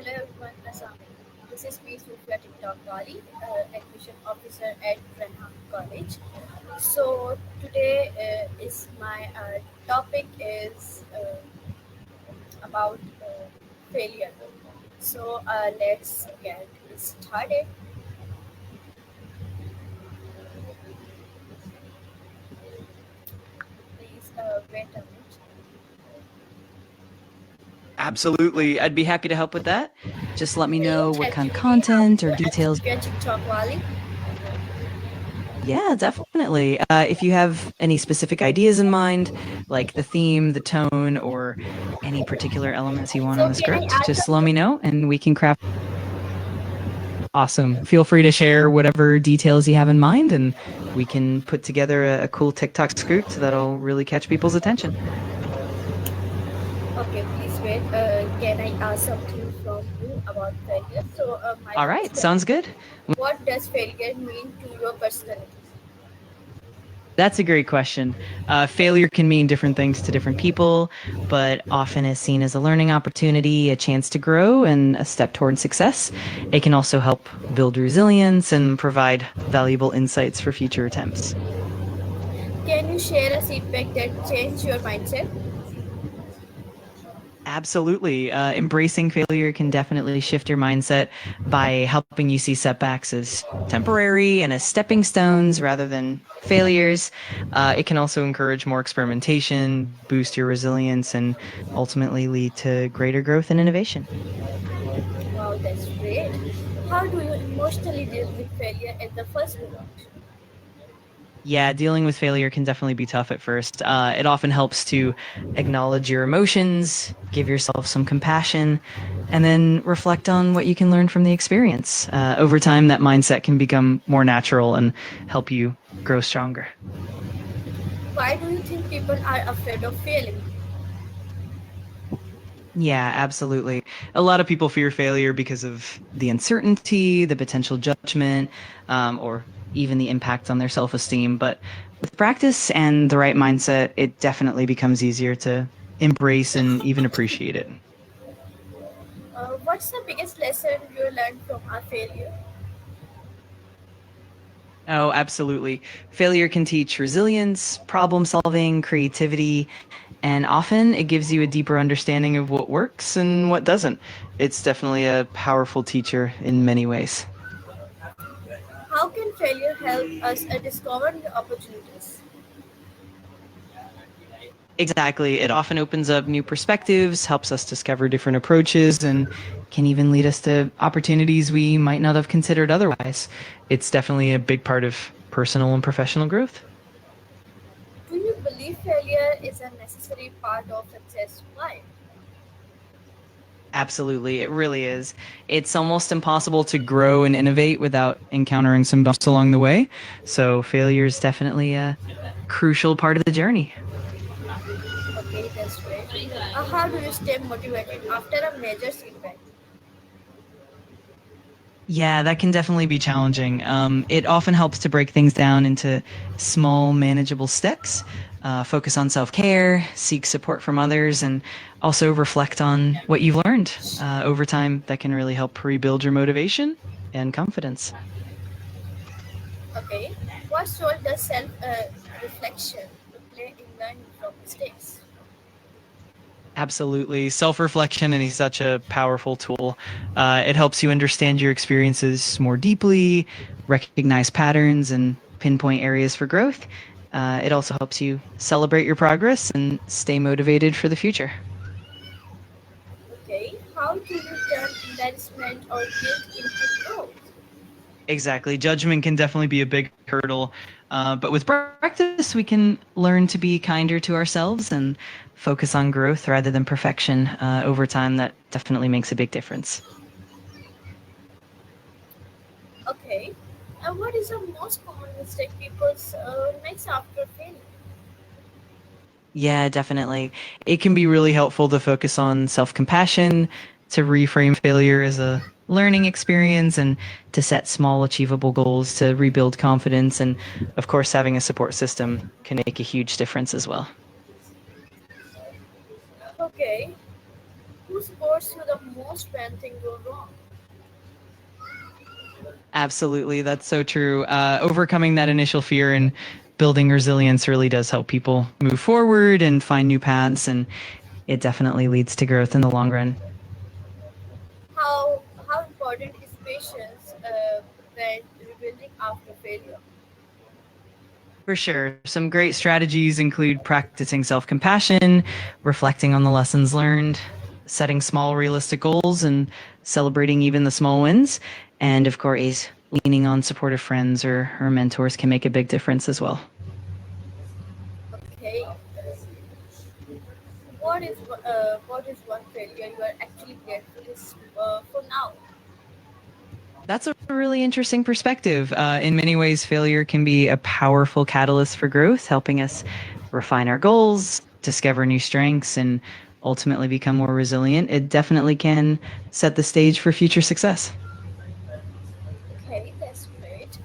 Hello everyone, Assalamualaikum. This is me, Sufia TikTok Wali, admission officer at Brenham College. So today is my topic is about failure. So let's get started. Please wait a minute. Absolutely. I'd be happy to help with that. Just let me Hello, know what kind of ChatGPT. How are content or you? At details. Sufia TikTok Wali. Yeah, definitely. If you have any specific ideas in mind, like the theme, the tone, or any particular elements you want in So the can I script, add just let something? me know and we can craft. Awesome. Feel free to share whatever details you have in mind and we can put together a cool TikTok script that'll really catch people's attention. Okay, please wait. Can I ask something from you about failure? So, my All first right, sounds question: good. what does failure mean to your personality? That's a great question. Failure can mean different things to different people, but often is seen as a learning opportunity, a chance to grow, and a step toward success. It can also help build resilience and provide valuable insights for future attempts. Can you share a setback that changed your mindset? Absolutely. Embracing failure can definitely shift your mindset by helping you see setbacks as temporary and as stepping stones rather than failures. It can also encourage more experimentation, boost your resilience, and ultimately lead to greater growth and innovation. Wow, that's great. How do you emotionally deal with failure at the first moment? Yeah, dealing with failure can definitely be tough at first. It often helps to acknowledge your emotions, give yourself some compassion, and then reflect on what you can learn from the experience. Over time, that mindset can become more natural and help you grow stronger. Why do you think people are afraid of failing? Yeah, absolutely. A lot of people fear failure because of the uncertainty, the potential judgment, or even the impact on their self esteem. But with practice and the right mindset, it definitely becomes easier to embrace and even appreciate it. What's the biggest lesson you learned from a failure? Oh, absolutely. Failure can teach resilience, problem solving, creativity, and often it gives you a deeper understanding of what works and what doesn't. It's definitely a powerful teacher in many ways. How can failure help us discover new opportunities? Exactly. It often opens up new perspectives, helps us discover different approaches, and can even lead us to opportunities we might not have considered otherwise. It's definitely a big part of personal and professional growth. Do you believe failure is a necessary part of success? Why? Absolutely, it really is. It's almost impossible to grow and innovate without encountering some bumps along the way. So, failure is definitely a crucial part of the journey. Okay, that's great. How do you stay motivated after a major setback? Yeah, that can definitely be challenging. It often helps to break things down into small, manageable steps. Focus on self care, seek support from others, and also reflect on what you've learned. Over time, that can really help rebuild your motivation and confidence. Okay, what role does self reflection play in learning from mistakes? Absolutely. Self reflection is such a powerful tool. It helps you understand your experiences more deeply, recognize patterns, and pinpoint areas for growth. It also helps you celebrate your progress and stay motivated for the future. Okay, how do you turn embarrassment or guilt into growth? Exactly. Judgment can definitely be a big hurdle. But with practice, we can learn to be kinder to ourselves and focus on growth rather than perfection. Over time, that definitely makes a big difference. Okay, what is the most common mistake people makes after failing? Yeah, definitely. It can be really helpful to focus on self compassion, to reframe failure as a learning experience, and to set small, achievable goals to rebuild confidence. And of course, having a support system can make a huge difference as well. Okay, Who supports you the most when things go wrong? Absolutely, that's so true. Overcoming that initial fear and building resilience really does help people move forward and find new paths, and it definitely leads to growth in the long run. How important is patience when rebuilding after failure? For sure. Some great strategies include practicing self compassion, reflecting on the lessons learned, setting small, realistic goals, and celebrating even the small wins. And of course, leaning on supportive friends or mentors can make a big difference as well. Okay. What is one failure you are actually grateful is for now? That's a really interesting perspective. In many ways, failure can be a powerful catalyst for growth, helping us refine our goals, discover new strengths, and ultimately become more resilient. It definitely can set the stage for future success. Okay, that's great.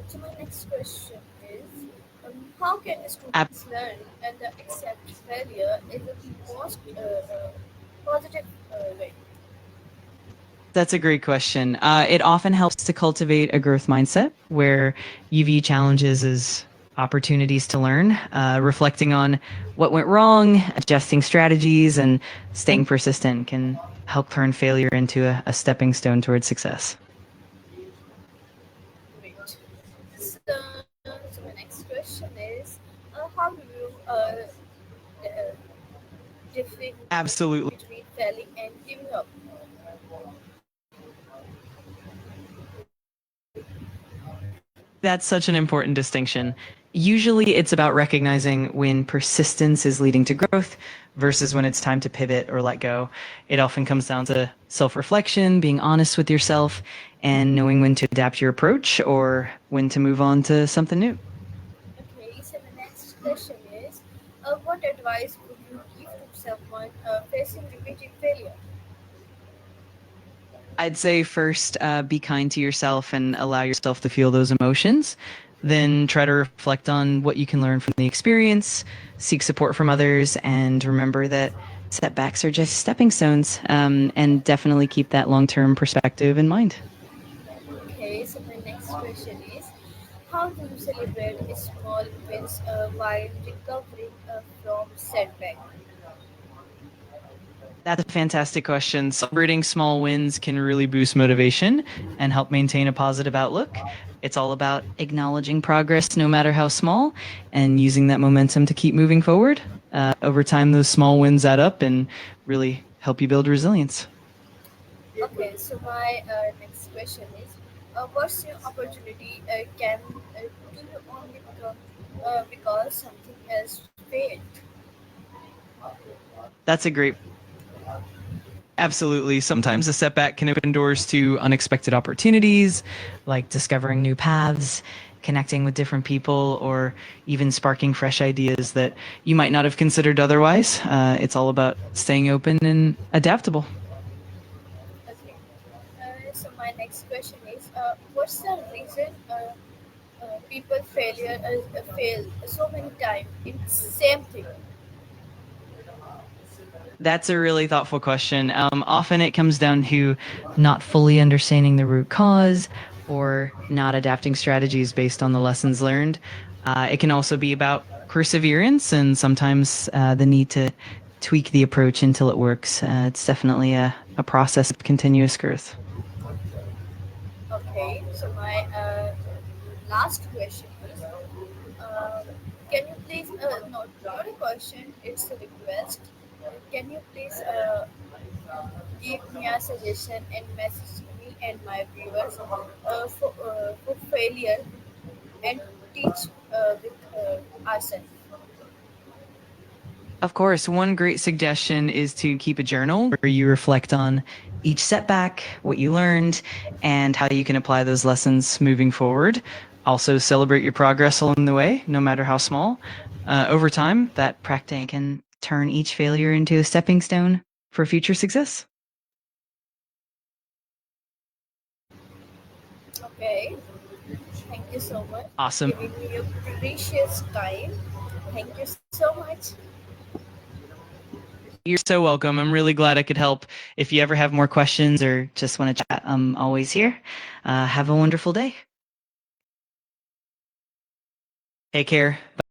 So my next question is, how can students learn and accept failure in the most positive way? That's a great question. It often helps to cultivate a growth mindset where you view challenges as opportunities to learn, reflecting on what went wrong, adjusting strategies, and staying persistent can help turn failure into a stepping stone towards success. Great. So my next question is, how do you uh, differentiate Absolutely. between failing and giving up? That's such an important distinction. Usually it's about recognizing when persistence is leading to growth versus when it's time to pivot or let go. It often comes down to self reflection, being honest with yourself, and knowing when to adapt your approach or when to move on to something new. Okay, so the next question is, what advice would you give to someone facing repeated failure? I'd say first, be kind to yourself and allow yourself to feel those emotions. Then try to reflect on what you can learn from the experience, seek support from others, and remember that setbacks are just stepping stones. And definitely keep that long term perspective in mind. Okay, so my next question is, how do you celebrate small wins while recovering from setback? That's a fantastic question. Celebrating small wins can really boost motivation and help maintain a positive outlook. It's all about acknowledging progress, no matter how small, and using that momentum to keep moving forward. Over time, those small wins add up and really help you build resilience. Okay, so my next question is, what's your opportunity can do you only become because something else failed? That's a great. Absolutely. Sometimes a setback can open doors to unexpected opportunities, like discovering new paths, connecting with different people, or even sparking fresh ideas that you might not have considered otherwise. It's all about staying open and adaptable. Okay. So my next question is, what's the reason people fail so many times in same thing? That's a really thoughtful question. Often it comes down to not fully understanding the root cause or not adapting strategies based on the lessons learned. It can also be about perseverance and sometimes the need to tweak the approach until it works. It's definitely a process of continuous growth. Okay. So my last question is, uh, can you please not a question, it's a request. Can you please give me a suggestion and message me and my viewers for failure and teach with ourselves? Of course, one great suggestion is to keep a journal where you reflect on each setback, what you learned, and how you can apply those lessons moving forward. Also, celebrate your progress along the way, no matter how small. Over time, that practice can turn each failure into a stepping stone for future success. Okay. Thank you so much for Awesome. giving me your precious time. Thank you so much. You're so welcome. I'm really glad I could help. If you ever have more questions or just want to chat, I'm always here. Have a wonderful day. Take care.